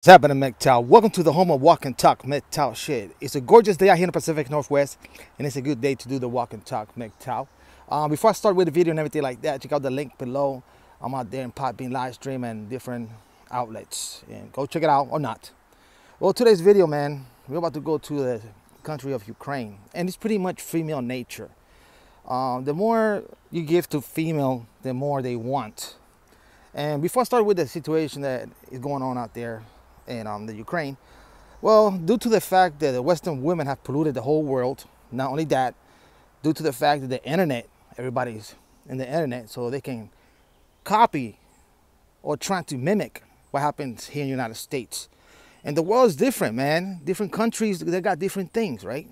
What's happening, MGTOW? Welcome to the home of walk and talk, MGTOW shit. It's a gorgeous day out here in the Pacific Northwest, and it's a good day to do the walk and talk, MGTOW. Before I start with the video and everything like that, check out the link below. I'm out there in Podbean live stream and different outlets, and go check it out or not. Well, today's video, man, we're about to go to the country of Ukraine, and it's pretty much female nature. The more you give to female, the more they want. And before I start with the situation that is going on out there in the Ukraine, well, due to the fact that the Western women have polluted the whole world, not only that, due to the fact that the internet, everybody's in the internet, so they can copy or try to mimic what happens here in the United States. And the world is different, man. Different countries, they got different things, right?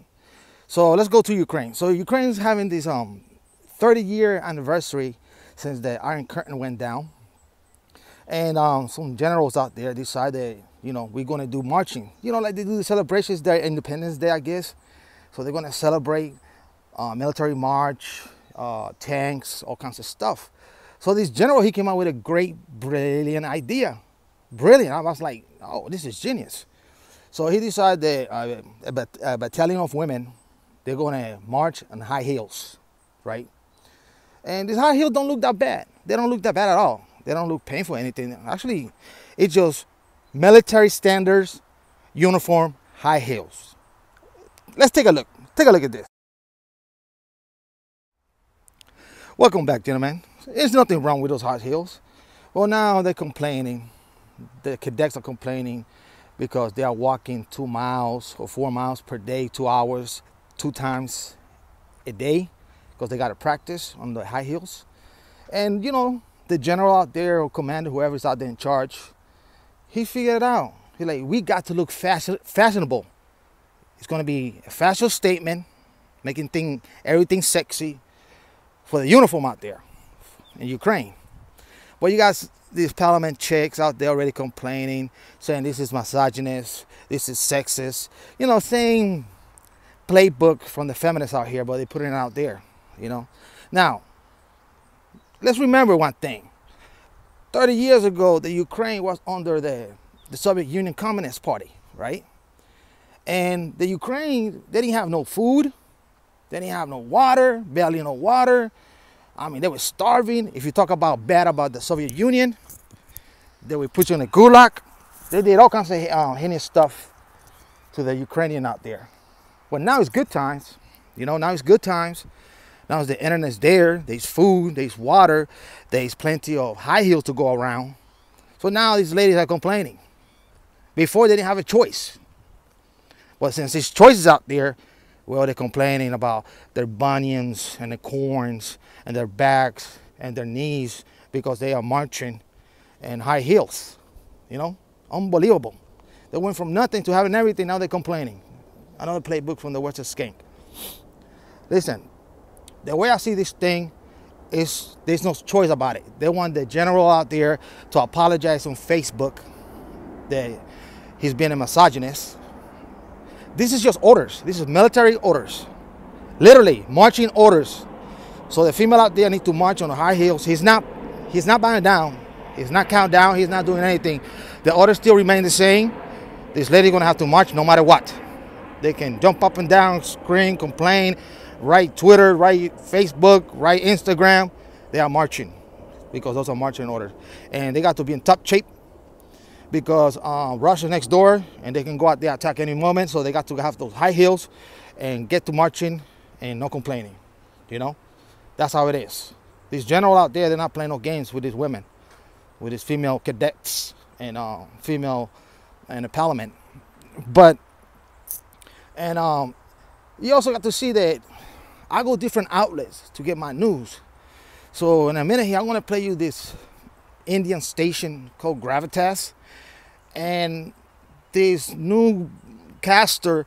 So let's go to Ukraine. So Ukraine's having this 30-year anniversary since the Iron Curtain went down. And some generals out there decided, we're going to do marching. Like they do the celebrations, their Independence Day, I guess. So they're going to celebrate military march, tanks, all kinds of stuff. So this general, he came out with a great, brilliant idea. Brilliant. I was like, oh, this is genius. So he decided that a battalion of women, they're going to march on high heels, right? And these high heels don't look that bad. They don't look that bad at all. They don't look painful or anything. Actually, it's just military standards, uniform, high heels. Let's take a look. Take a look at this. Welcome back, gentlemen. There's nothing wrong with those high heels. Well, now they're complaining. The cadets are complaining because they are walking 2 miles or 4 miles per day, 2 hours, 2 times a day, because they got to practice on the high heels. And, the general out there or commander, whoever's out there in charge, he figured it out. He's like, we got to look fashionable. It's going to be a fashion statement, making everything sexy for the uniform out there in Ukraine. But you got these parliament chicks out there already complaining, saying this is misogynist, this is sexist. Same playbook from the feminists out here, but they put it out there, Now, let's remember one thing. 30 years ago, the Ukraine was under the Soviet Union Communist Party, right? And the Ukraine, they didn't have no food. They didn't have no water, barely no water. I mean, they were starving. If you talk about bad about the Soviet Union, they would put you in a gulag. They did all kinds of heinous stuff to the Ukrainian out there. But now it's good times. Now it's good times. Now the internet's there, there's food, there's water, there's plenty of high heels to go around. So now these ladies are complaining. Before they didn't have a choice. But since there's choices out there, well, they're complaining about their bunions and their corns and their backs and their knees because they are marching in high heels. Unbelievable. They went from nothing to having everything, now they're complaining. Another playbook from the Western skank. Listen. The way I see this thing is there's no choice about it. They want the general out there to apologize on Facebook that he's been a misogynist. This is just orders. This is military orders. Literally, marching orders. So the female out there needs to march on the high heels. He's not bowing down. He's not counting down. He's not doing anything. The orders still remain the same. This lady's going to have to march no matter what. They can jump up and down, scream, complain, write Twitter, write Facebook, write Instagram. They are marching because those are marching orders. And they got to be in top shape because Russia's next door and they can go out there attack any moment. So they got to have those high heels and get to marching and no complaining. That's how it is. These general out there, they're not playing no games with these women, with these female cadets and female in the parliament. You also got to see that I go different outlets to get my news. So in a minute here, I'm going to play you this Indian station called Gravitas. And this new caster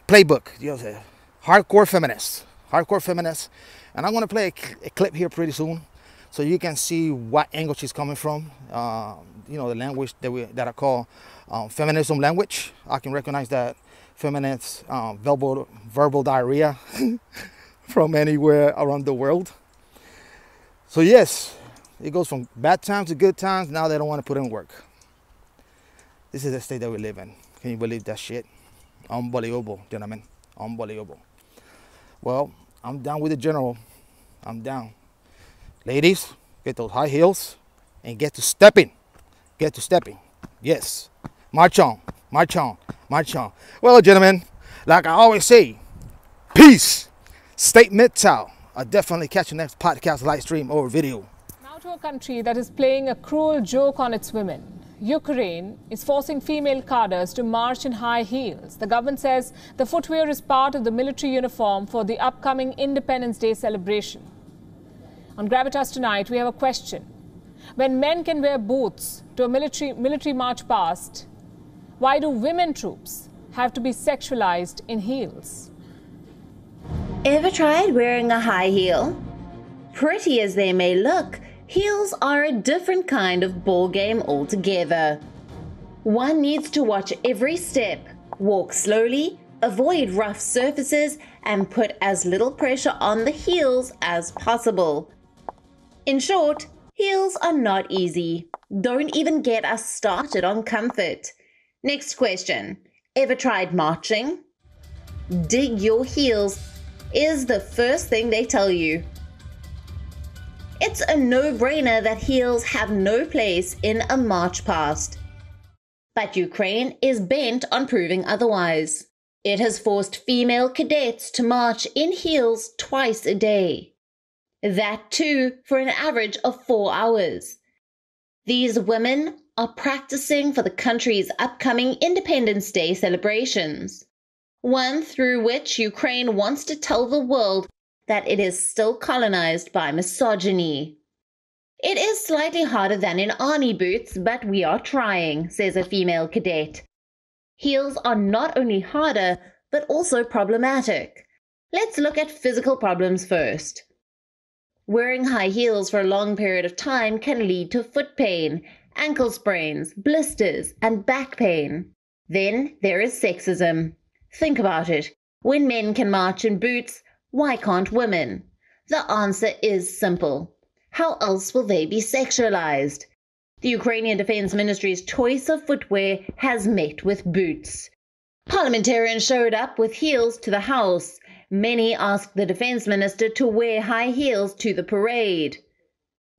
playbook, hardcore feminists. And I'm going to play a clip here pretty soon so you can see what angle she's coming from. The language that I call feminism language. I can recognize that feminist verbal diarrhea from anywhere around the world. So yes, it goes from bad times to good times. Now they don't want to put in work. This is the state that we live in. Can you believe that shit? Unbelievable, gentlemen. Unbelievable. Well, I'm down with the general. I'm down. Ladies, get those high heels and get to stepping. Get to stepping. Yes. March on. March on. March on. Well, gentlemen, like I always say, peace. Stay MGTOW. I'll definitely catch you next podcast, live stream, or video. Now to a country that is playing a cruel joke on its women. Ukraine is forcing female cadres to march in high heels. The government says the footwear is part of the military uniform for the upcoming Independence Day celebration. On Gravitas tonight, we have a question. When men can wear boots to a military march past, why do women troops have to be sexualized in heels? Ever tried wearing a high heel? Pretty as they may look, heels are a different kind of ball game altogether. One needs to watch every step, walk slowly, avoid rough surfaces, and put as little pressure on the heels as possible. In short, heels are not easy. Don't even get us started on comfort. Next question. Ever tried marching? Dig your heels is the first thing they tell you. It's a no-brainer that heels have no place in a march past. But Ukraine is bent on proving otherwise. It has forced female cadets to march in heels twice a day. That too for an average of 4 hours. These women are practicing for the country's upcoming Independence Day celebrations, one through which Ukraine wants to tell the world that it is still colonized by misogyny. It is slightly harder than in army boots, but we are trying, says a female cadet. Heels are not only harder, but also problematic. Let's look at physical problems first. Wearing high heels for a long period of time can lead to foot pain, ankle sprains, blisters, and back pain. Then there is sexism. Think about it. When men can march in boots, why can't women? The answer is simple. How else will they be sexualized? The Ukrainian Defense Ministry's choice of footwear has met with boots. Parliamentarians showed up with heels to the House. Many asked the Defense Minister to wear high heels to the parade.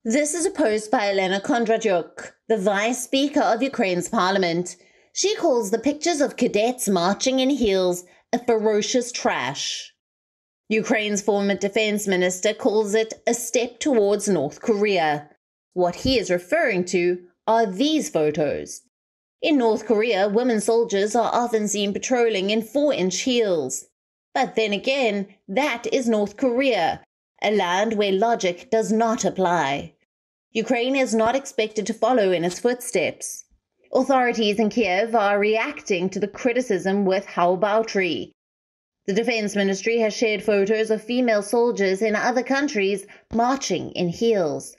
This is a post by Elena Kondratyuk, the Vice Speaker of Ukraine's Parliament. She calls the pictures of cadets marching in heels a ferocious trash. Ukraine's former defense minister calls it a step towards North Korea. What he is referring to are these photos. In North Korea, women soldiers are often seen patrolling in 4-inch heels. But then again, that is North Korea, a land where logic does not apply. Ukraine is not expected to follow in its footsteps. Authorities in Kiev are reacting to the criticism with how-aboutry. The Defense Ministry has shared photos of female soldiers in other countries marching in heels.